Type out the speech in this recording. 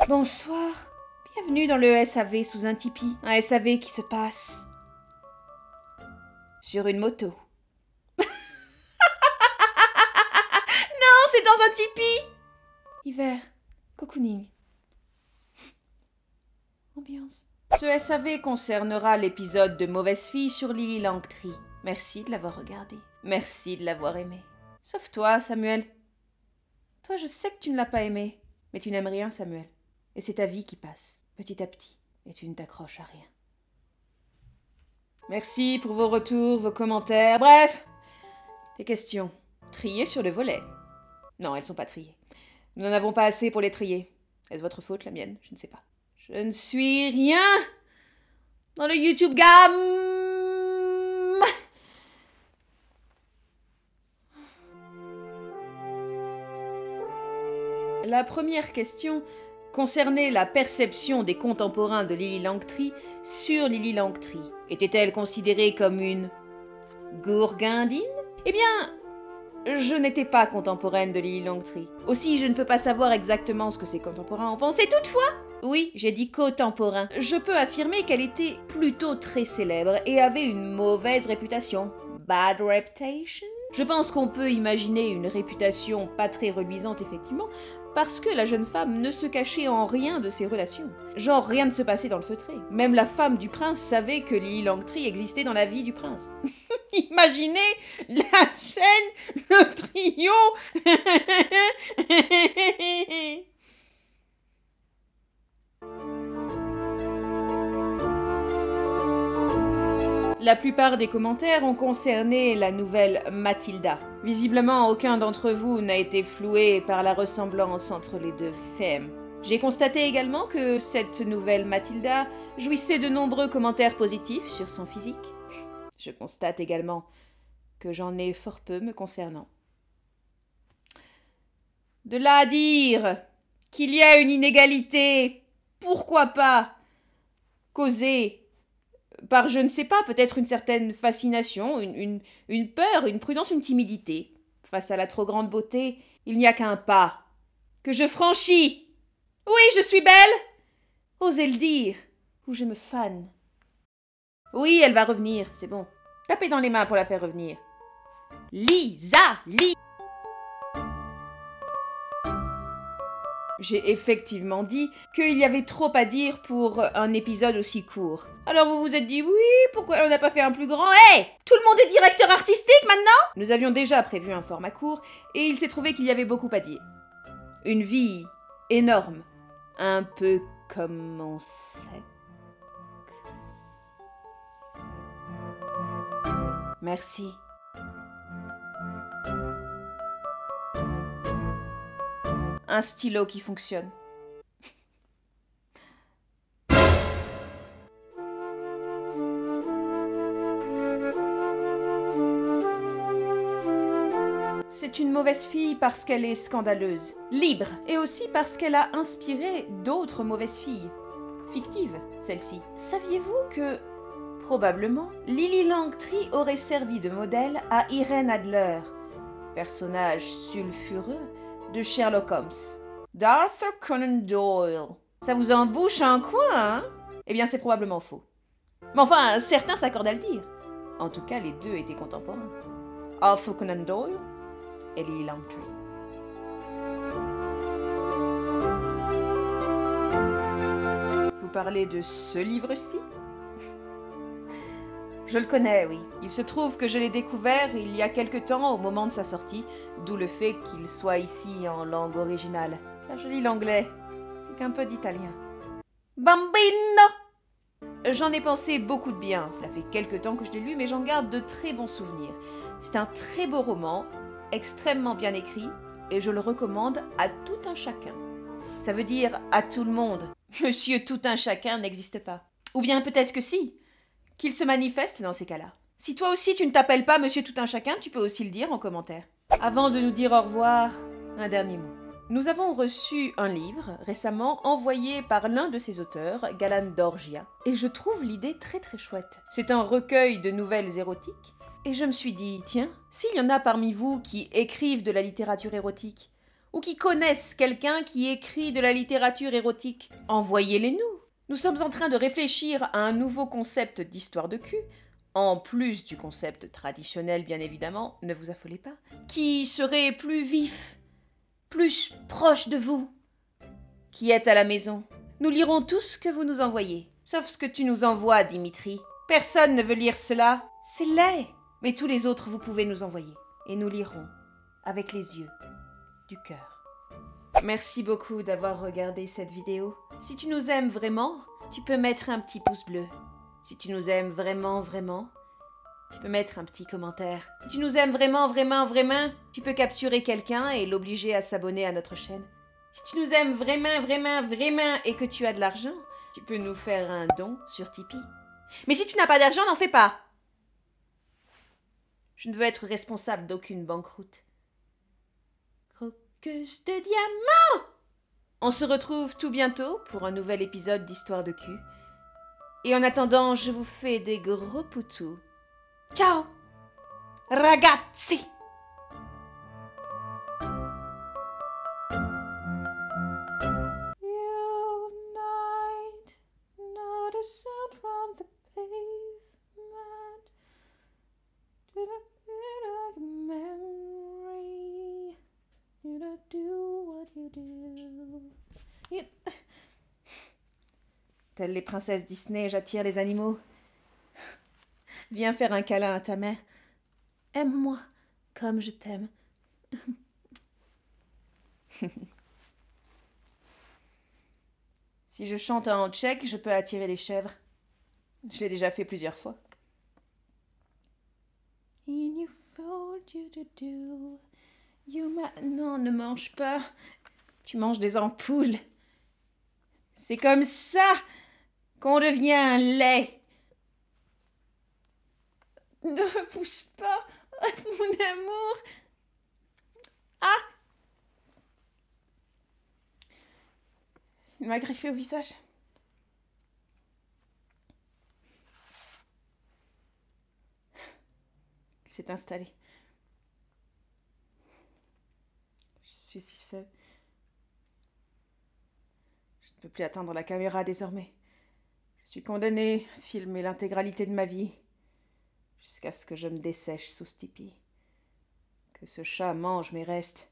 Bonsoir. Bienvenue dans le SAV sous un tipi. Un SAV qui se passe sur une moto. Non, c'est dans un tipi. Hiver. Cocooning. Ambiance. Ce SAV concernera l'épisode de Mauvaise Fille sur Lily Langtry. Merci de l'avoir regardé. Merci de l'avoir aimé. Sauf toi, Samuel. Toi, je sais que tu ne l'as pas aimé. Mais tu n'aimes rien, Samuel. Et c'est ta vie qui passe, petit à petit. Et tu ne t'accroches à rien. Merci pour vos retours, vos commentaires. Bref, les questions. Triées sur le volet. Non, elles sont pas triées. Nous n'en avons pas assez pour les trier. Est-ce votre faute, la mienne? Je ne sais pas. Je ne suis rien dans le YouTube Game. La première question concernait la perception des contemporains de Lily Langtry sur Lily Langtry. Était-elle considérée comme une gourgandine? Eh bien, je n'étais pas contemporaine de Lily Langtry. Aussi, je ne peux pas savoir exactement ce que ses contemporains en pensaient. Toutefois, oui, j'ai dit contemporain. Je peux affirmer qu'elle était plutôt très célèbre et avait une mauvaise réputation. Bad reputation? Je pense qu'on peut imaginer une réputation pas très reluisante, effectivement, parce que la jeune femme ne se cachait en rien de ses relations. Genre, rien ne se passait dans le feutré. Même la femme du prince savait que Lily Langtry existait dans la vie du prince. Imaginez la scène, le trio. La plupart des commentaires ont concerné la nouvelle Mathilda. Visiblement, aucun d'entre vous n'a été floué par la ressemblance entre les deux femmes. J'ai constaté également que cette nouvelle Mathilda jouissait de nombreux commentaires positifs sur son physique. Je constate également que j'en ai fort peu me concernant. De là à dire qu'il y a une inégalité, pourquoi pas, causée par, je ne sais pas, peut-être une certaine fascination, une peur, une prudence, une timidité. Face à la trop grande beauté, il n'y a qu'un pas que je franchis. Oui, je suis belle. Osez le dire, ou je me fane. Oui, elle va revenir, c'est bon. Tapez dans les mains pour la faire revenir. Lisa, J'ai effectivement dit qu'il y avait trop à dire pour un épisode aussi court. Alors vous vous êtes dit, oui, pourquoi on n'a pas fait un plus grand? Hé, tout le monde est directeur artistique maintenant? Nous avions déjà prévu un format court, et il s'est trouvé qu'il y avait beaucoup à dire. Une vie énorme, un peu comme mon sexe. Merci. Un stylo qui fonctionne. C'est une mauvaise fille parce qu'elle est scandaleuse, libre, et aussi parce qu'elle a inspiré d'autres mauvaises filles. Fictives, celle-ci. Saviez-vous que, probablement, Lily Langtry aurait servi de modèle à Irene Adler, personnage sulfureux de Sherlock Holmes, d'Arthur Conan Doyle. Ça vous embouche un coin, hein? Eh bien, c'est probablement faux. Mais enfin, certains s'accordent à le dire. En tout cas, les deux étaient contemporains. Arthur Conan Doyle et Lily Langtry. Vous parlez de ce livre-ci? Je le connais, oui. Il se trouve que je l'ai découvert il y a quelque temps au moment de sa sortie, d'où le fait qu'il soit ici en langue originale. Là, je lis l'anglais, c'est qu'un peu d'italien. Bambino! J'en ai pensé beaucoup de bien, cela fait quelque temps que je l'ai lu, mais j'en garde de très bons souvenirs. C'est un très beau roman, extrêmement bien écrit, et je le recommande à tout un chacun. Ça veut dire à tout le monde. Monsieur tout un chacun n'existe pas. Ou bien peut-être que si. Qu'il se manifeste dans ces cas-là. Si toi aussi tu ne t'appelles pas Monsieur tout un chacun, tu peux aussi le dire en commentaire. Avant de nous dire au revoir, un dernier mot. Nous avons reçu un livre récemment envoyé par l'un de ses auteurs, Galan Dorgia, et je trouve l'idée très très chouette. C'est un recueil de nouvelles érotiques, et je me suis dit, tiens, s'il y en a parmi vous qui écrivent de la littérature érotique, ou qui connaissent quelqu'un qui écrit de la littérature érotique. Envoyez-les-nous. Nous sommes en train de réfléchir à un nouveau concept d'histoire de cul, en plus du concept traditionnel bien évidemment, ne vous affolez pas, qui serait plus vif, plus proche de vous, qui êtes à la maison. Nous lirons tout ce que vous nous envoyez, sauf ce que tu nous envoies, Dimitri. Personne ne veut lire cela, c'est laid. Mais tous les autres vous pouvez nous envoyer, et nous lirons, avec les yeux du cœur. Merci beaucoup d'avoir regardé cette vidéo. Si tu nous aimes vraiment, tu peux mettre un petit pouce bleu. Si tu nous aimes vraiment, vraiment, tu peux mettre un petit commentaire. Si tu nous aimes vraiment, vraiment, vraiment, tu peux capturer quelqu'un et l'obliger à s'abonner à notre chaîne. Si tu nous aimes vraiment, vraiment, vraiment et que tu as de l'argent, tu peux nous faire un don sur Tipeee. Mais si tu n'as pas d'argent, n'en fais pas. Je ne veux être responsable d'aucune banqueroute. Croqueuse de diamants! On se retrouve tout bientôt pour un nouvel épisode d'Histoire de cul. Et en attendant, je vous fais des gros poutous. Ciao, ragazzi! Telles les princesses Disney, j'attire les animaux. Viens faire un câlin à ta mère. Aime-moi comme je t'aime. Si je chante en tchèque, je peux attirer les chèvres. Je l'ai déjà fait plusieurs fois. Non, ne mange pas. Tu manges des ampoules. C'est comme ça qu'on devient laid. Ne bouge pas, mon amour. Ah! Il m'a griffé au visage. Il s'est installé. Je suis si seule. Je ne peux plus atteindre la caméra désormais. Je suis condamnée à filmer l'intégralité de ma vie, jusqu'à ce que je me dessèche sous ce tipi. Que ce chat mange mes restes.